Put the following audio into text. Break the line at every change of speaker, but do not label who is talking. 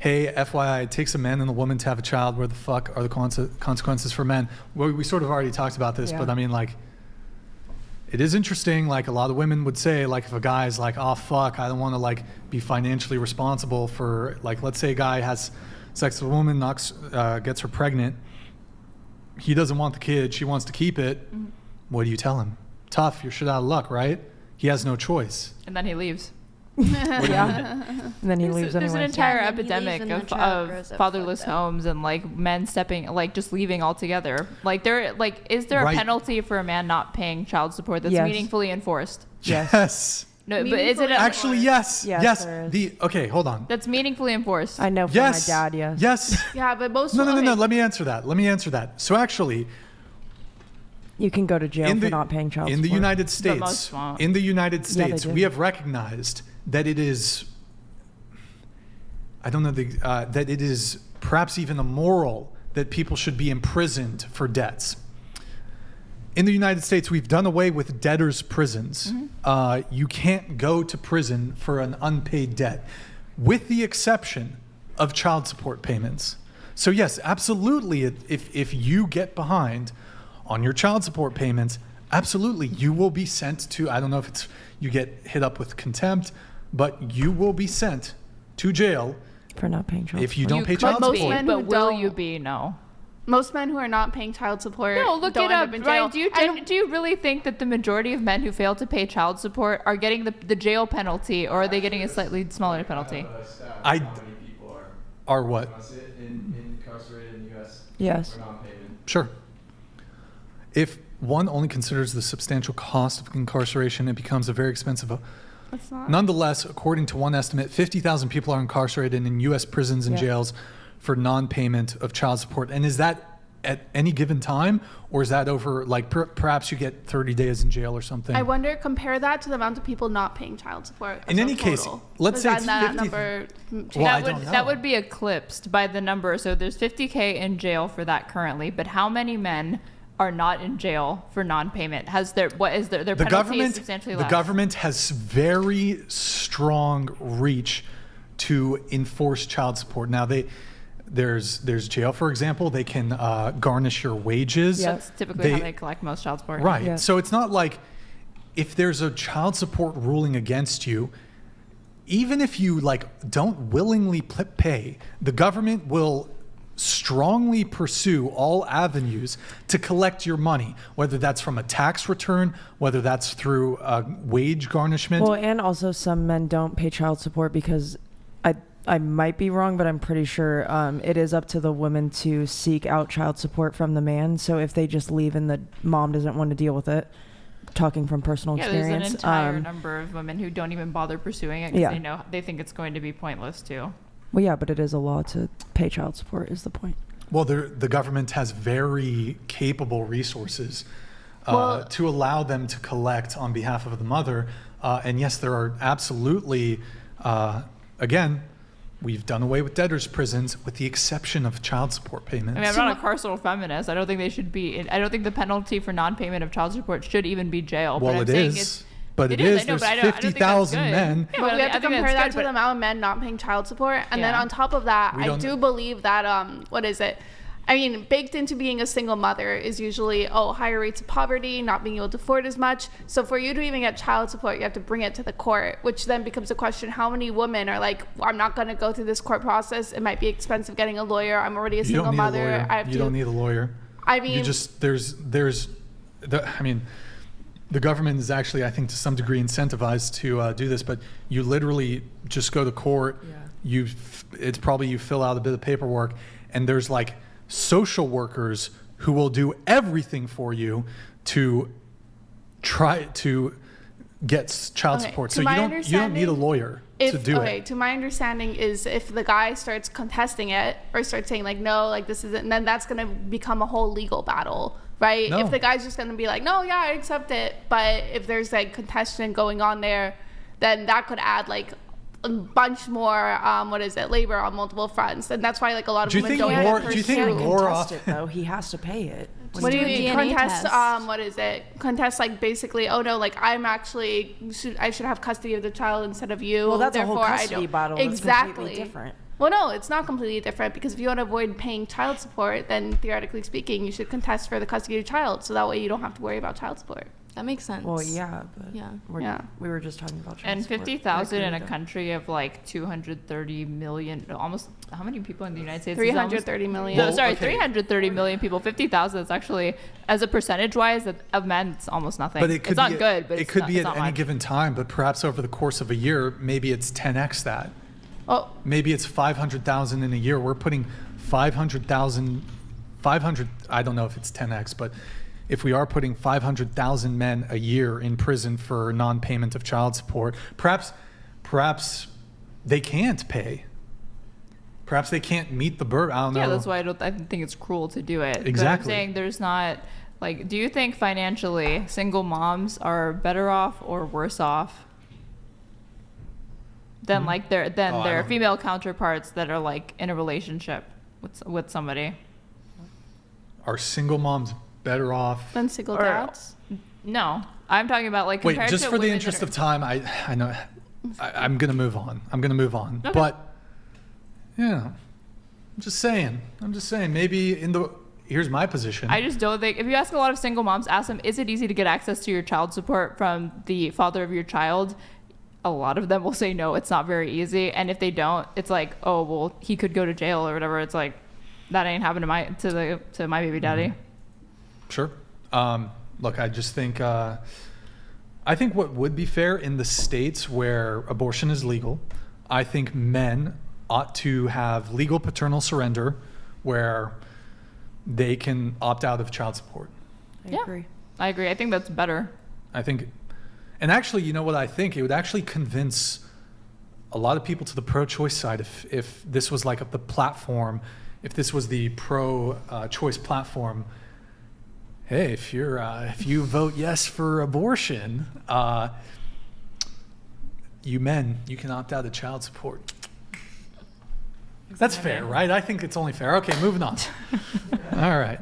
hey, FYI, it takes a man and a woman to have a child. Where the fuck are the consequences for men? Well, we sort of already talked about this, but I mean, like, it is interesting. Like, a lot of women would say, like, if a guy's like, oh, fuck, I don't want to, like, be financially responsible for, like, let's say a guy has sex with a woman, gets her pregnant. He doesn't want the kid. She wants to keep it. Mm-hmm. What do you tell him? Tough. You're shit out of luck, right? He has no choice.
And then he leaves.
And then he leaves anyway.
There's an entire epidemic of fatherless homes and like men just leaving altogether. Like is there a penalty for a man not paying child support that's meaningfully enforced?
Yes.
No, but is it
actually yes. Okay, hold on.
That's meaningfully enforced.
I know from my dad.
Yes.
Yeah, but most.
No. Let me answer that. So actually,
you can go to jail for not paying child support.
In the United States, we have recognized that it is, that it is perhaps even immoral that people should be imprisoned for debts. In the United States, we've done away with debtors' prisons. Mm-hmm. You can't go to prison for an unpaid debt, with the exception of child support payments. So yes, absolutely, if you get behind on your child support payments, absolutely, you will be sent to, I don't know if it's, you get hit up with contempt, but you will be sent to jail
for not paying child support.
If you don't pay child support.
But will you be? No.
Most men who are not paying child support
look it up. Ryan, do you really think that the majority of men who fail to pay child support are getting the jail penalty, or are they getting a slightly smaller penalty?
How many people are what?
Incarcerated in the U.S.
Yes.
for non-payment?
Sure. If one only considers the substantial cost of incarceration, it becomes a very expensive. Nonetheless, according to one estimate, 50,000 people are incarcerated in U.S. prisons and jails for non-payment of child support. And is that at any given time, or is that over, like, perhaps you get 30 days in jail or something?
I wonder, compare that to the amount of people not paying child support.
In any case, let's say it's 50.
That would be eclipsed by the number. So there's 50K in jail for that currently, but how many men are not in jail for non-payment? Their penalty is substantially less?
The government has very strong reach to enforce child support. Now there's jail, for example. They can garnish your wages.
Yeah, that's typically how they collect most child support.
Right.
Yeah.
So it's not like if there's a child support ruling against you, even if you don't willingly pay, the government will strongly pursue all avenues to collect your money, whether that's from a tax return, whether that's through wage garnishment.
Well, and also some men don't pay child support because I might be wrong, but I'm pretty sure it is up to the woman to seek out child support from the man. So if they just leave and the mom doesn't want to deal with it, talking from personal experience.
There's an entire number of women who don't even bother pursuing it because they think it's going to be pointless too.
Well, yeah, but it is a law to pay child support is the point.
Well, the government has very capable resources to allow them to collect on behalf of the mother. And yes, there are absolutely, again, we've done away with debtors' prisons with the exception of child support payments.
I mean, I'm not a carceral feminist. I don't think they should be. I don't think the penalty for non-payment of child support should even be jail.
Well, it is. But it is. There's 50,000 men.
Yeah, but we have to compare that to the amount of men not paying child support. And then on top of that, I do believe that, I mean, baked into being a single mother is usually, higher rates of poverty, not being able to afford as much. So for you to even get child support, you have to bring it to the court, which then becomes a question. How many women are like, I'm not going to go through this court process. It might be expensive getting a lawyer. I'm already a single mother.
You don't need a lawyer.
I mean,
you just, the government is actually, I think, to some degree incentivized to do this, but you literally just go to court. Yeah. It's probably you fill out a bit of paperwork, and there's like social workers who will do everything for you to try to get child support. So you don't need a lawyer to do it.
Okay, to my understanding is if the guy starts contesting it or starts saying like, no, like this isn't, and then that's going to become a whole legal battle. Right?
No.
If the guy's just going to be like, no, yeah, I accept it. But if there's like contention going on there, then that could add like a bunch more, labor on multiple fronts. And that's why like a lot of women don't get pursued.
Do you think more
often? Though he has to pay it.
What do you mean? Contest, contest like basically, I should have custody of the child instead of you.
Well, that's a whole custody battle.
Exactly.
That's completely different.
Well, no, it's not completely different because if you want to avoid paying child support, then theoretically speaking, you should contest for the custody of your child. So that way you don't have to worry about child support.
That makes sense.
Well, yeah, but we were just talking about child
And
support.
50,000 in a country of like 230 million, almost, how many people in the United States?
330 million.
No, sorry, 330 million people. 50,000 is actually, as a percentage wise of men, it's almost nothing.
But it could
it's not good, but
it could be
it's
at
not
any
much.
given time, but perhaps over the course of a year, maybe it's 10x that.
Oh,
Maybe it's 500,000 in a year. We're putting 500,000, I don't know if it's 10x, but if we are putting 500,000 men a year in prison for non-payment of child support, perhaps they can't pay. Perhaps they can't meet the burden. I don't know.
Yeah, that's why I think it's cruel to do it.
Exactly.
But I'm saying there's not, like, do you think financially single moms are better off or worse off than like their female counterparts that are like in a relationship with somebody?
Are single moms better off?
then single dads.
No, I'm talking about like
Wait,
compared
just
to
for the
women
interest
that
of time, I know I'm gonna move on.
Okay.
But yeah, I'm just saying. Maybe here's my position.
I just don't think, if you ask a lot of single moms, ask them, is it easy to get access to your child support from the father of your child? A lot of them will say no, it's not very easy. And if they don't, it's like, oh, well, he could go to jail or whatever. It's like, that ain't happened to my baby daddy.
Sure. Look, I just think I think what would be fair in the states where abortion is legal, I think men ought to have legal paternal surrender where they can opt out of child support.
I agree.
I agree. I think that's better.
I think, and actually, you know what I think? It would actually convince a lot of people to the pro-choice side if this was like the platform, if this was the pro-choice platform. Hey, if you vote yes for abortion, you men, you can opt out of child support. That's fair, right? I think it's only fair. Okay, moving on. All right.